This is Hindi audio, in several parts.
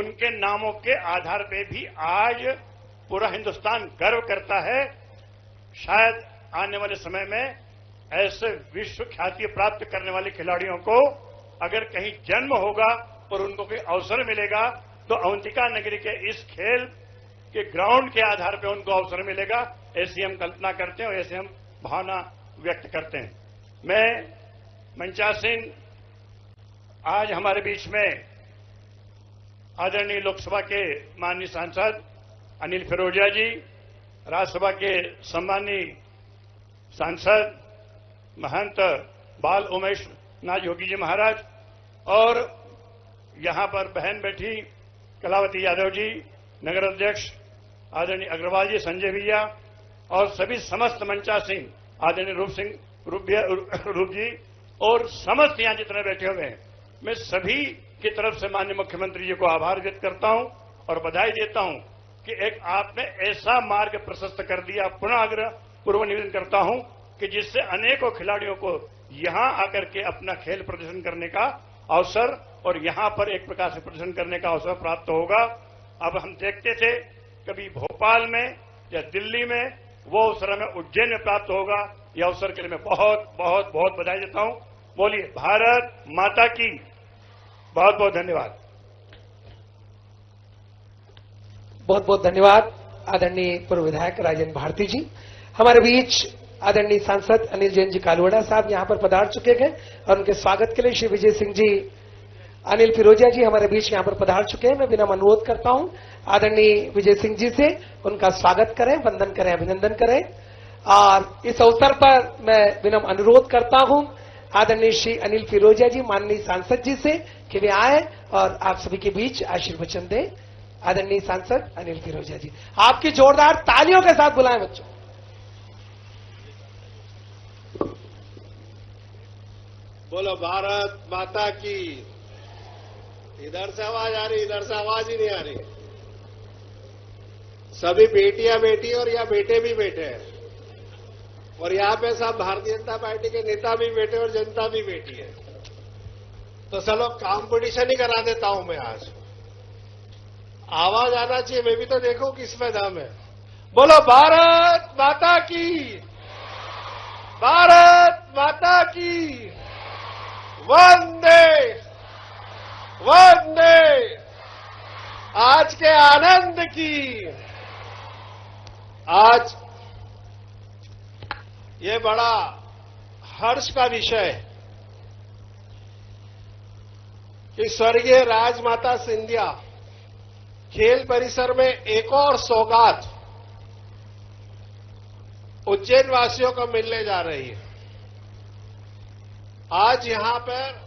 उनके नामों के आधार पे भी आज पूरा हिंदुस्तान गर्व करता है। शायद आने वाले समय में ऐसे विश्व ख्याति प्राप्त करने वाले खिलाड़ियों को अगर कहीं जन्म होगा और उनको कोई अवसर मिलेगा तो अवंतिका नगरी के इस खेल के ग्राउंड के आधार पर उनको अवसर मिलेगा, ऐसी हम कल्पना करते हैं और ऐसे हम भावना व्यक्त करते हैं। मैं मंचासीन आज हमारे बीच में आदरणीय लोकसभा के माननीय सांसद अनिल फिरोजिया जी, राज्यसभा के सम्मानीय सांसद महंत बाल उमेश नाथ योगी जी महाराज और यहां पर बहन बैठी कलावती यादव जी, नगर अध्यक्ष आदरणीय अग्रवाल जी, संजय भैया और सभी समस्त मंचासीन आदरणीय रूप जी और समस्त यहां जितने बैठे हुए हैं, मैं सभी की तरफ से माननीय मुख्यमंत्री जी को आभार व्यक्त करता हूं और बधाई देता हूं कि एक आपने ऐसा मार्ग प्रशस्त कर दिया। पुनः आग्रह पूर्व निवेदन करता हूं कि जिससे अनेकों खिलाड़ियों को यहां आकर के अपना खेल प्रदर्शन करने का अवसर और यहां पर एक प्रकार से प्रदर्शन करने का अवसर प्राप्त होगा। अब हम देखते थे कभी भोपाल में या दिल्ली में, वो अवसर हमें उज्जैन में प्राप्त होगा। यह अवसर के लिए मैं बहुत बहुत बहुत बधाई देता हूं। बोलिए भारत माता की। बहुत बहुत धन्यवाद। बहुत बहुत धन्यवाद आदरणीय पूर्व विधायक राजेंद्र भारती जी। हमारे बीच आदरणीय सांसद अनिल जैन जी कालुवाड़ा साहब यहां पर पधार चुके हैं और उनके स्वागत के लिए श्री विजय सिंह जी, अनिल फिरोजिया जी हमारे बीच यहां पर पधार चुके हैं। मैं विनम्र अनुरोध करता हूं आदरणीय विजय सिंह जी से उनका स्वागत करें, वंदन करें, अभिनंदन करें। और इस अवसर पर मैं विनम्र अनुरोध करता हूं आदरणीय श्री अनिल फिरोजिया जी माननीय सांसद जी से कि वे आए और आप सभी के बीच आशीर्वचन दें। आदरणीय सांसद अनिल फिरोजिया जी, आपकी जोरदार तालियों के साथ बुलाएं बच्चों। बोलो भारत माता की। इधर से आवाज आ रही, इधर से आवाज ही नहीं आ रही। सभी बेटियां बेटी और या बेटे भी बैठे हैं और यहां पे सब भारतीय जनता पार्टी के नेता भी बैठे और जनता भी बैठी है। तो चलो कंपटीशन ही करा देता हूं मैं आज। आवाज आना चाहिए, मैं भी तो देखूं किसमें दम है। बोलो भारत माता की, भारत माता की। वंदे वंदे। आज के आनंद की। आज ये बड़ा हर्ष का विषय है कि स्वर्गीय राजमाता सिंधिया खेल परिसर में एक और सौगात उज्जैन वासियों को मिलने जा रही है। आज यहां पर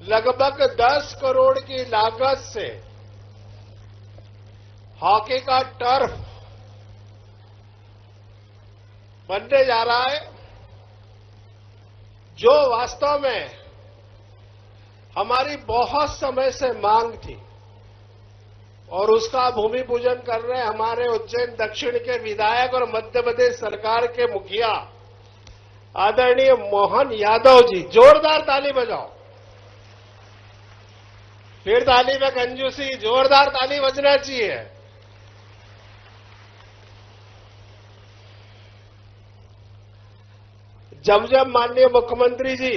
लगभग 10 करोड़ की लागत से हॉकी का टर्फ बनने जा रहा है, जो वास्तव में हमारी बहुत समय से मांग थी और उसका भूमि पूजन कर रहे हमारे उज्जैन दक्षिण के विधायक और मध्य प्रदेश सरकार के मुखिया आदरणीय मोहन यादव जी। जोरदार ताली बजाओ। फिर ताली में कंजूसी, जोरदार ताली बजना चाहिए। जब जब माननीय मुख्यमंत्री जी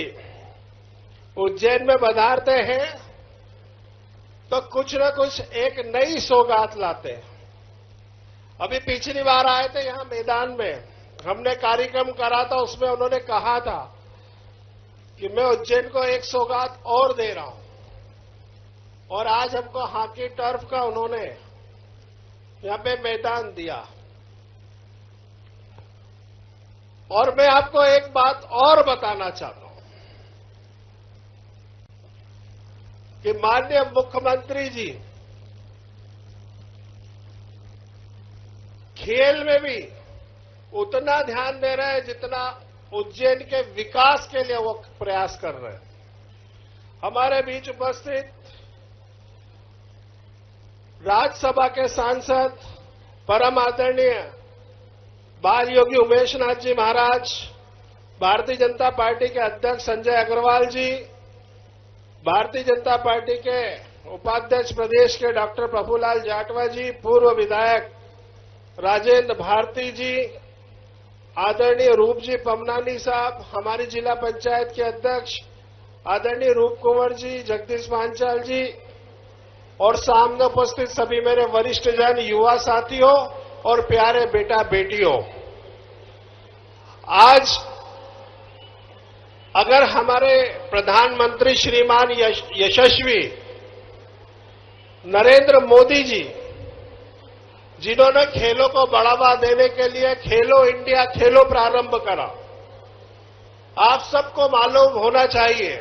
उज्जैन में पधारते हैं तो कुछ न कुछ एक नई सौगात लाते हैं। अभी पिछली बार आए थे यहां मैदान में, हमने कार्यक्रम करा था, उसमें उन्होंने कहा था कि मैं उज्जैन को एक सौगात और दे रहा हूं और आज हमको हॉकी टर्फ का उन्होंने यहां पे मैदान दिया। और मैं आपको एक बात और बताना चाहता हूं कि माननीय मुख्यमंत्री जी खेल में भी उतना ध्यान दे रहे हैं जितना उज्जैन के विकास के लिए वो प्रयास कर रहे हैं। हमारे बीच उपस्थित राज्यसभा के सांसद परम आदरणीय बाल योगी उमेश नाथ जी महाराज, भारतीय जनता पार्टी के अध्यक्ष संजय अग्रवाल जी, भारतीय जनता पार्टी के उपाध्यक्ष प्रदेश के डॉक्टर प्रफुल्लाल जाटवा जी, पूर्व विधायक राजेंद्र भारती जी, आदरणीय रूप जी पमनानी साहब, हमारी जिला पंचायत के अध्यक्ष आदरणीय रूप कुंवर जी, जगदीश पांचाल जी और सामने उपस्थित सभी मेरे वरिष्ठ जन, युवा साथियों और प्यारे बेटा बेटियों, आज अगर हमारे प्रधानमंत्री श्रीमान यशस्वी नरेंद्र मोदी जी, जिन्होंने खेलों को बढ़ावा देने के लिए खेलो इंडिया खेलो प्रारंभ करा, आप सबको मालूम होना चाहिए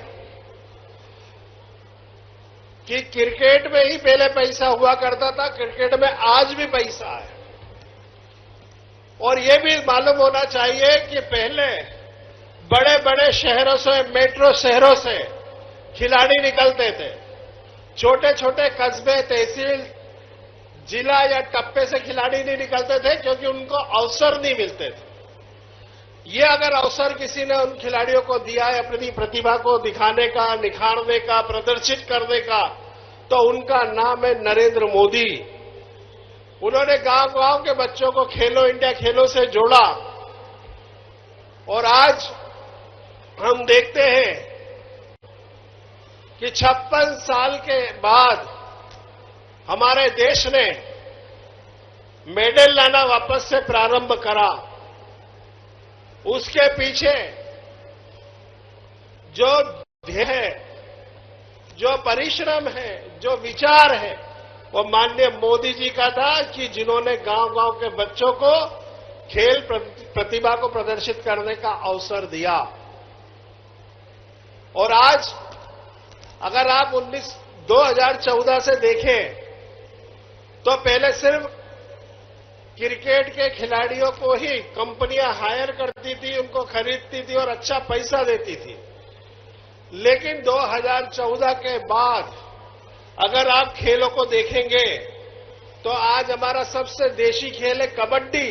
कि क्रिकेट में ही पहले पैसा हुआ करता था, क्रिकेट में आज भी पैसा है। और यह भी मालूम होना चाहिए कि पहले बड़े बड़े शहरों से, मेट्रो शहरों से खिलाड़ी निकलते थे, छोटे छोटे कस्बे, तहसील, जिला या टप्पे से खिलाड़ी नहीं निकलते थे क्योंकि उनको अवसर नहीं मिलते थे। ये अगर अवसर किसी ने उन खिलाड़ियों को दिया है अपनी प्रतिभा को दिखाने का, निखारने का, प्रदर्शित करने का, तो उनका नाम है नरेंद्र मोदी। उन्होंने गांव-गांव के बच्चों को खेलो इंडिया खेलों से जोड़ा और आज हम देखते हैं कि 56 साल के बाद हमारे देश ने मेडल लाना वापस से प्रारंभ करा। उसके पीछे जो ध्येय है, जो परिश्रम है, जो विचार है, वो माननीय मोदी जी का था कि जिन्होंने गांव-गांव के बच्चों को खेल प्रतिभा को प्रदर्शित करने का अवसर दिया। और आज अगर आप 2014 से देखें तो पहले सिर्फ क्रिकेट के खिलाड़ियों को ही कंपनियां हायर करती थी, उनको खरीदती थी और अच्छा पैसा देती थी। लेकिन 2014 के बाद अगर आप खेलों को देखेंगे तो आज हमारा सबसे देशी खेल है कबड्डी।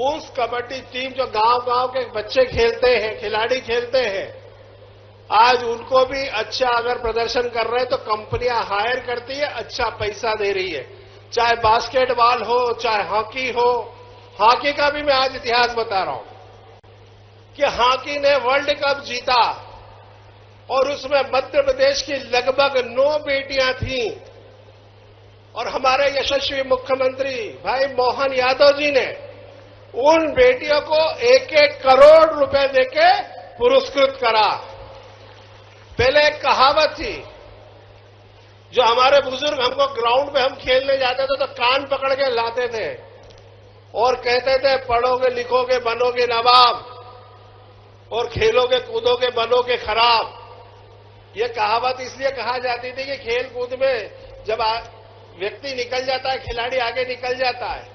उस कबड्डी टीम जो गांव-गांव के बच्चे खेलते हैं, खिलाड़ी खेलते हैं, आज उनको भी अच्छा अगर प्रदर्शन कर रहे हैं तो कंपनियां हायर करती है, अच्छा पैसा दे रही है। चाहे बास्केटबॉल हो, चाहे हॉकी हो। हॉकी का भी मैं आज इतिहास बता रहा हूं कि हॉकी ने वर्ल्ड कप जीता और उसमें मध्य प्रदेश की लगभग 9 बेटियां थीं और हमारे यशस्वी मुख्यमंत्री भाई मोहन यादव जी ने उन बेटियों को 1-1 करोड़ रुपए देके पुरस्कृत करा। पहले एक कहावत थी जो हमारे बुजुर्ग हमको ग्राउंड पे हम खेलने जाते थे तो कान पकड़ के लाते थे और कहते थे पढ़ोगे लिखोगे बनोगे नवाब और खेलोगे कूदोगे बनोगे खराब। ये कहावत इसलिए कहा जाती थी कि खेल कूद में जब व्यक्ति निकल जाता है, खिलाड़ी आगे निकल जाता है।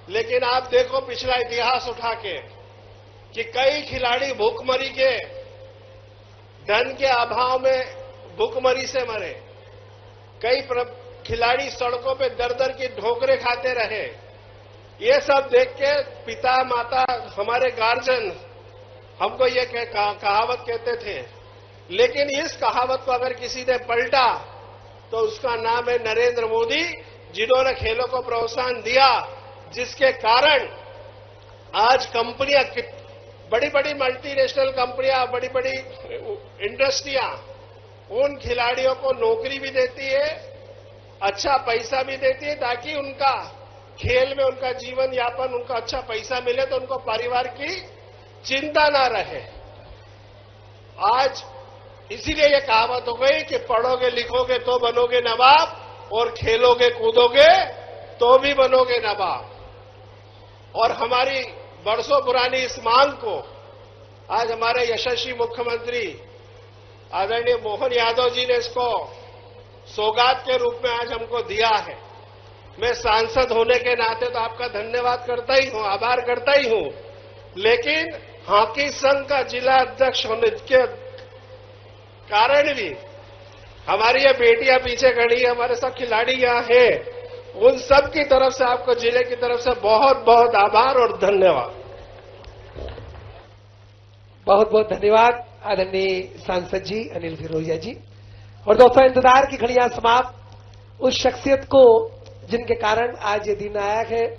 लेकिन आप देखो पिछला इतिहास उठा के कि कई खिलाड़ी भूखमरी के, धन के अभाव में भूखमरी से मरे, कई खिलाड़ी सड़कों पे दर-दर की ठोकरें खाते रहे। ये सब देख के पिता माता हमारे गार्जियन हमको ये कहावत कहते थे। लेकिन इस कहावत को अगर किसी ने पलटा तो उसका नाम है नरेंद्र मोदी, जिन्होंने खेलों को प्रोत्साहन दिया, जिसके कारण आज कंपनियां, बड़ी बड़ी मल्टीनेशनल कंपनियां, बड़ी बड़ी इंडस्ट्रियां उन खिलाड़ियों को नौकरी भी देती है, अच्छा पैसा भी देती है ताकि उनका खेल में उनका जीवन यापन, उनका अच्छा पैसा मिले तो उनको परिवार की चिंता ना रहे। आज इसीलिए ये कहावत हो गई कि पढ़ोगे लिखोगे तो बनोगे नवाब और खेलोगे कूदोगे तो भी बनोगे नवाब। और हमारी बरसों पुरानी इस मांग को आज हमारे यशस्वी मुख्यमंत्री आदरणीय मोहन यादव जी ने इसको सौगात के रूप में आज हमको दिया है। मैं सांसद होने के नाते तो आपका धन्यवाद करता ही हूं, आभार करता ही हूं, लेकिन हॉकी संघ का जिला अध्यक्ष होने के कारण भी हमारी ये बेटियां पीछे खड़ी है, हमारे सब खिलाड़ी यहां हैं, उन सब की तरफ से आपको जिले की तरफ से बहुत बहुत आभार और धन्यवाद। बहुत बहुत धन्यवाद आदरणीय सांसद जी अनिल फिरोजिया जी। और दोस्तों इंतजार की घड़ियां समाप्त उस शख्सियत को जिनके कारण आज ये दिन आया है।